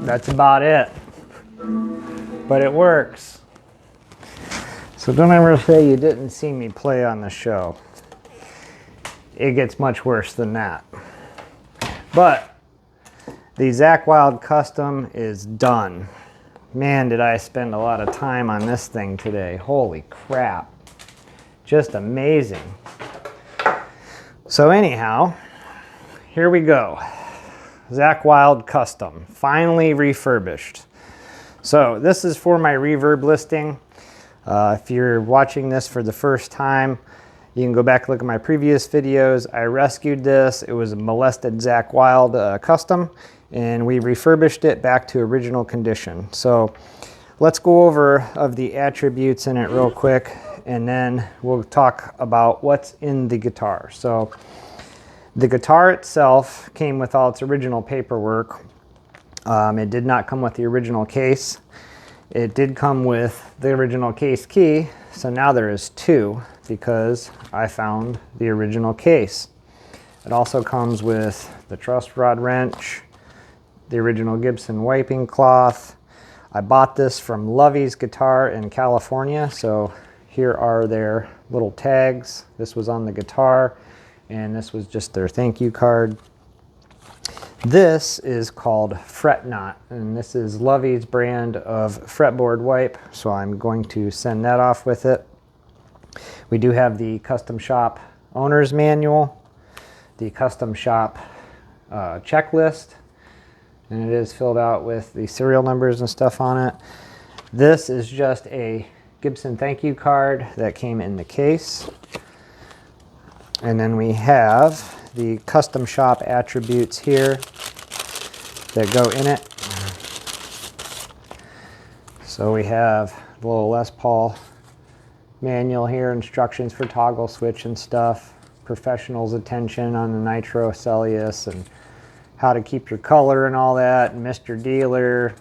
That's about it. But it works. So don't ever say you didn't see me play on the show. It gets much worse than that. But the Zakk Wylde custom is done. Man, did I spend a lot of time on this thing today. Holy crap. Just amazing. So anyhow, here we go. Zakk Wylde custom, finally refurbished. So this is for my reverb listing. If you're watching this for the first time, you can go back and look at my previous videos. I rescued this. It was a molested Zakk Wylde custom, and we refurbished it back to original condition. So let's go over of the attributes in it real quick, and then we'll talk about what's in the guitar. So the guitar itself came with all its original paperwork. It did not come with the original case. It did come with the original case key, so now there is two because I found the original case. It also comes with the truss rod wrench, the original Gibson wiping cloth. I bought this from Lovey's Guitar in California, so here are their little tags. This was on the guitar, and this was just their thank you card. This is called Fret Knot, and this is Lovey's brand of fretboard wipe, so I'm going to send that off with it. We do have the custom shop owner's manual, the custom shop checklist, and it is filled out with the serial numbers and stuff on it. This is just a Gibson thank you card that came in the case. And then we have the custom shop attributes here that go in it. So we have the little Les Paul manual here, instructions for toggle switch and stuff, professional's attention on the nitro Celius, and how to keep your color and all that, and Mr. Dealer,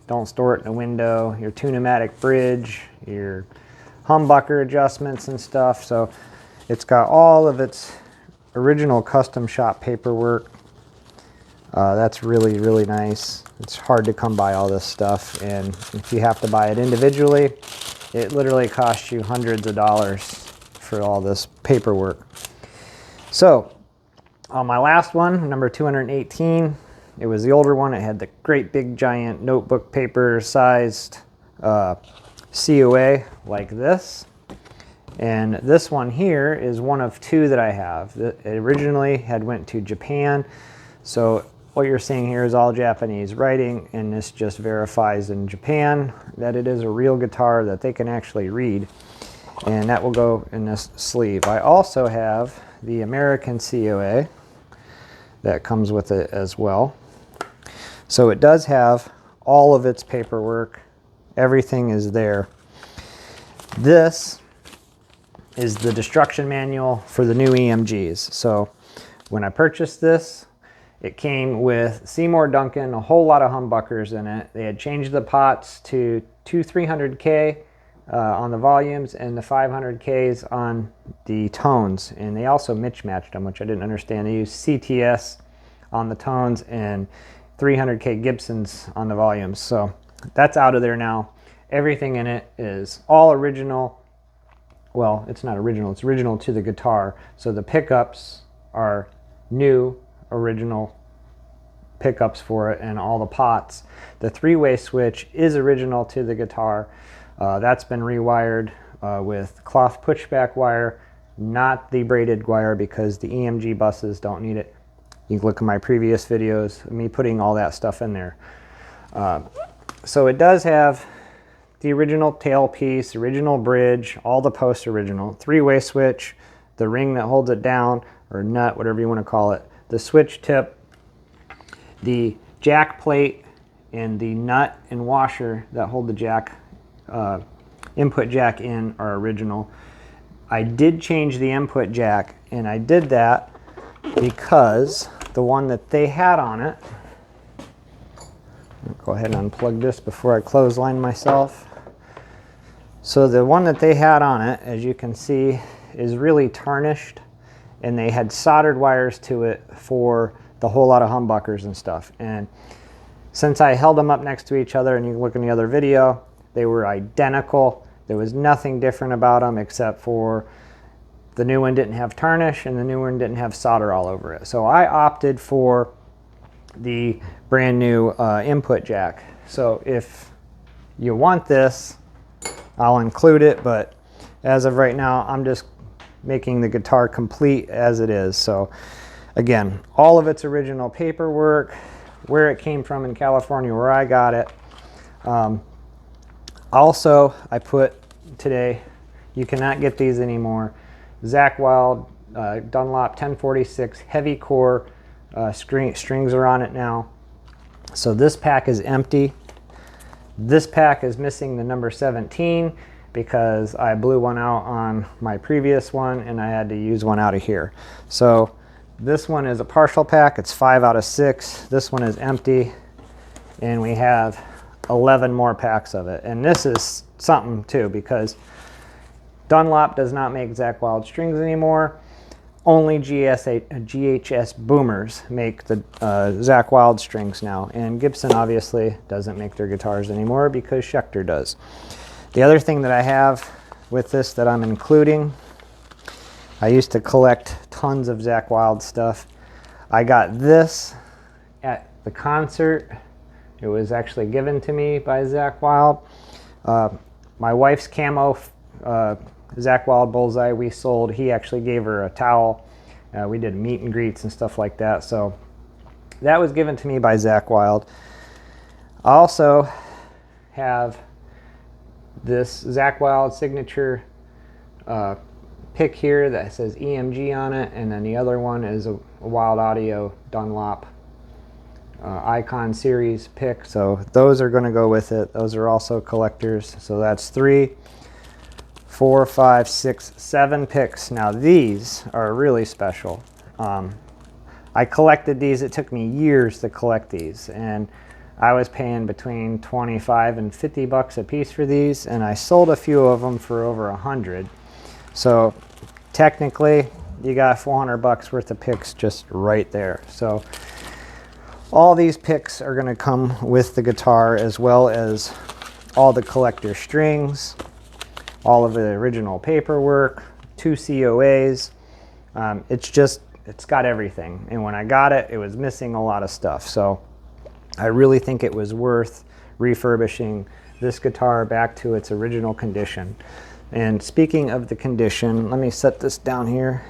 don't store it in a window, your tune-o-matic bridge, your humbucker adjustments and stuff. So it's got all of its original custom shop paperwork. That's really, really nice. It's hard to come by all this stuff, and if you have to buy it individually, it literally costs you hundreds of dollars for all this paperwork. So on my last one, number 218, it was the older one. It had the great big giant notebook paper sized COA like this. And this one here is one of two that I have. It originally had went to Japan. So what you're seeing here is all Japanese writing, and this just verifies in Japan that it is a real guitar that they can actually read. And that will go in this sleeve. I also have the American COA that comes with it as well. So it does have all of its paperwork. Everything is there. This is the destruction manual for the new EMGs. So when I purchased this, it came with Seymour Duncan, a whole lot of humbuckers in it. They had changed the pots to two 300K on the volumes and the 500Ks on the tones. And they also mismatched them, which I didn't understand. They used CTS on the tones and 300K Gibsons on the volumes. So that's out of there now. Everything in it is all original. Well, it's not original, it's original to the guitar. So the pickups are new, original pickups for it, and all the pots. The three-way switch is original to the guitar. That's been rewired with cloth pushback wire, not the braided wire, because the EMG buses don't need it. You can look at my previous videos of me putting all that stuff in there. So it does have the original tailpiece, original bridge, all the posts original, three-way switch, the ring that holds it down, or nut, whatever you want to call it, the switch tip, the jack plate, and the nut and washer that hold the jack, input jack in are original. I did change the input jack, and I did that because the one that they had on it, I'll go ahead and unplug this before I clothesline myself. So the one that they had on it, as you can see, is really tarnished, and they had soldered wires to it for the whole lot of humbuckers and stuff. And Since I held them up next to each other, and you can look in the other video, they were identical. There was nothing different about them except for the new one didn't have tarnish and the new one didn't have solder all over it. So I opted for the brand new input jack. So if you want this, I'll include it, but as of right now, I'm just making the guitar complete as it is. So again, all of its original paperwork, where it came from in California, where I got it. Also, I put today, you cannot get these anymore, Zakk Wylde Dunlop 1046 heavy core strings are on it now. So this pack is empty. This pack is missing the number 17 because I blew one out on my previous one and I had to use one out of here. So this one is a partial pack. It's 5 out of 6. This one is empty, and we have 11 more packs of it. And this is something too, because Dunlop does not make Zakk Wylde strings anymore. Only GHS boomers make the Zakk Wylde strings now, and Gibson obviously doesn't make their guitars anymore because Schecter does. The other thing that I have with this that I'm including, I used to collect tons of Zakk Wylde stuff. I got this at the concert. It was actually given to me by Zakk Wylde. My wife's camo Zakk Wylde Bullseye we sold. He actually gave her a towel. We did meet and greets and stuff like that. So that was given to me by Zakk Wylde. I also have this Zakk Wylde signature pick here that says EMG on it, and then the other one is a Wild Audio Dunlop Icon series pick. So those are going to go with it. Those are also collectors. So that's 3, 4, 5, 6, 7 picks. Now these are really special. I collected these. It took me years to collect these, and I was paying between 25 and 50 bucks a piece for these, and I sold a few of them for over 100. So technically you got 400 bucks worth of picks just right there. So all these picks are going to come with the guitar, as well as all the collector strings, all of the original paperwork, 2 COAs. It's got everything. And when I got it, it was missing a lot of stuff. So I really think it was worth refurbishing this guitar back to its original condition. And speaking of the condition, let me set this down here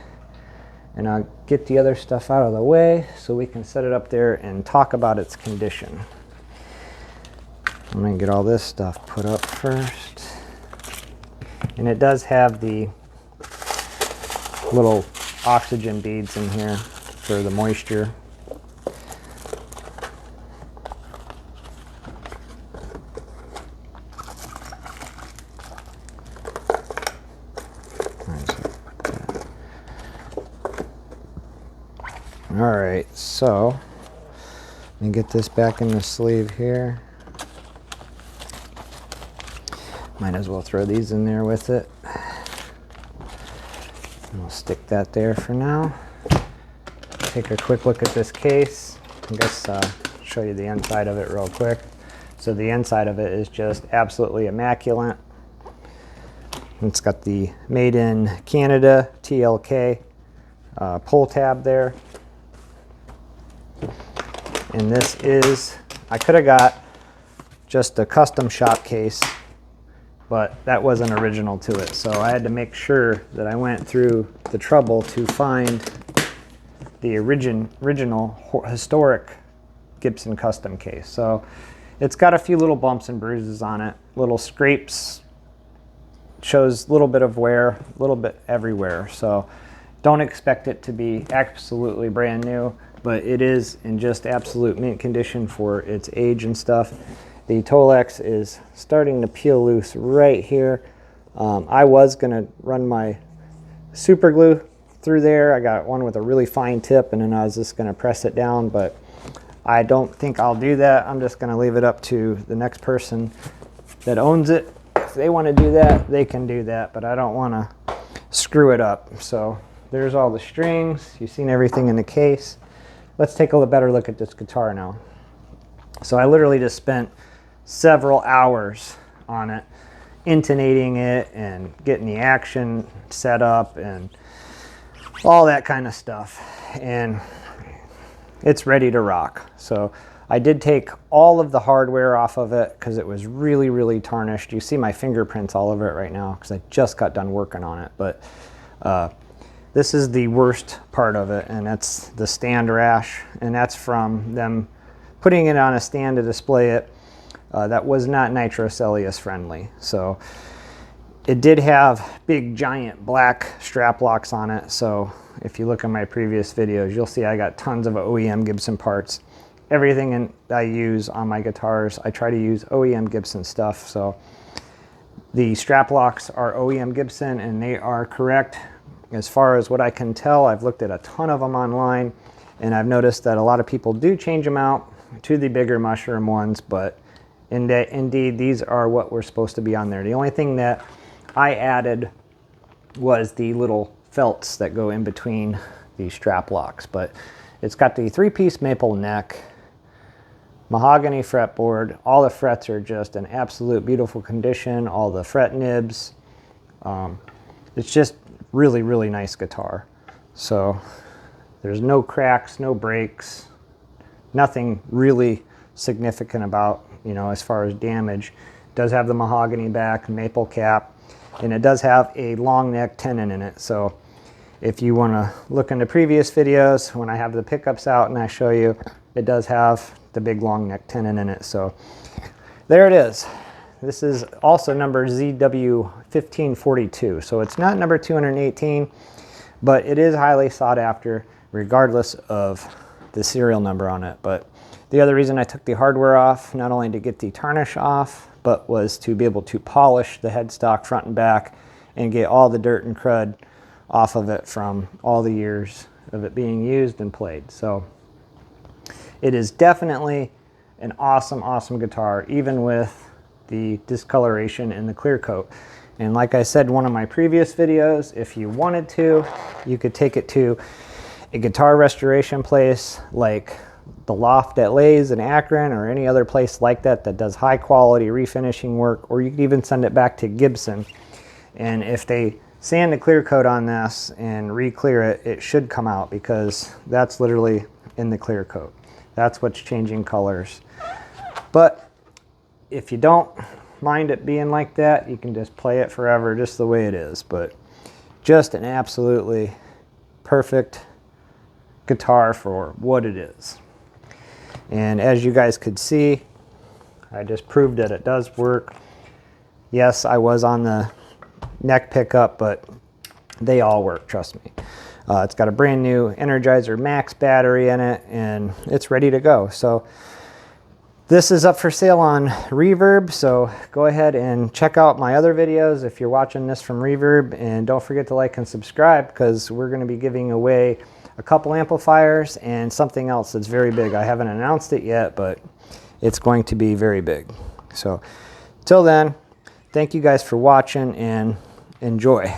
and I'll get the other stuff out of the way so we can set it up there and talk about its condition. I'm going to get all this stuff put up first. And it does have the little oxygen beads in here for the moisture. All right, so let me get this back in the sleeve here. Might as well throw these in there with it. And we'll stick that there for now. Take a quick look at this case. I guess show you the inside of it real quick. So the inside of it is just absolutely immaculate. It's got the Made in Canada TLK pull tab there. And this is, I could have got just a custom shop case, but that wasn't original to it. So I had to make sure that I went through the trouble to find the original historic Gibson custom case. So it's got a few little bumps and bruises on it, little scrapes, shows a little bit of wear, a little bit everywhere. So don't expect it to be absolutely brand new, but it is in just absolute mint condition for its age and stuff. The Tolex is starting to peel loose right here. I was gonna run my super glue through there. I got one with a really fine tip, and then I was just gonna press it down, but I don't think I'll do that. I'm just gonna leave it up to the next person that owns it. If they wanna do that, they can do that, but I don't wanna screw it up. So there's all the strings. You've seen everything in the case. Let's take a better look at this guitar now. So I literally just spent several hours on it, intonating it and getting the action set up and all that kind of stuff. And it's ready to rock. So I did take all of the hardware off of it because it was really, really tarnished. You see my fingerprints all over it right now because I just got done working on it. But this is the worst part of it, and that's the stand rash. And that's from them putting it on a stand to display it. That was not nitrocellulose friendly. So it did have big giant black strap locks on it. So if you look at my previous videos, you'll see I got tons of OEM Gibson parts. Everything I use on my guitars, I try to use OEM Gibson stuff. So the strap locks are OEM Gibson, and they are correct. As far as what I can tell, I've looked at a ton of them online, and I've noticed that a lot of people do change them out to the bigger mushroom ones, but indeed these are what were supposed to be on there. The only thing that I added was the little felts that go in between the strap locks, but it's got the 3-piece maple neck, mahogany fretboard. All the frets are just in absolute beautiful condition. All the fret nibs. It's just really, really nice guitar. So there's no cracks, no breaks, nothing really significant about, you know, as far as damage. It does have the mahogany back, maple cap, and it does have a long neck tenon in it. So if you want to look into previous videos, when I have the pickups out and I show you, it does have the big long neck tenon in it. So there it is. This is also number ZW1542. So it's not number 218, but it is highly sought after regardless of the serial number on it. But the other reason I took the hardware off, not only to get the tarnish off, but was to be able to polish the headstock front and back and get all the dirt and crud off of it from all the years of it being used and played. So it is definitely an awesome, awesome guitar, even with the discoloration and the clear coat. And like I said in one of my previous videos, if you wanted to, you could take it to a guitar restoration place like the Loft at Lay's in Akron, or any other place like that that does high quality refinishing work, or you could even send it back to Gibson. And if they sand the clear coat on this and re-clear it, it should come out, because that's literally in the clear coat. That's what's changing colors. But if you don't mind it being like that, you can just play it forever just the way it is. But just an absolutely perfect guitar for what it is. And as you guys could see, I just proved that it does work. Yes, I was on the neck pickup, but they all work, trust me. It's got a brand new Energizer Max battery in it, and it's ready to go. So this is up for sale on Reverb, so go ahead and check out my other videos if you're watching this from Reverb, and don't forget to like and subscribe, because we're going to be giving away a couple amplifiers and something else that's very big. I haven't announced it yet, but it's going to be very big. So till then, thank you guys for watching, and enjoy.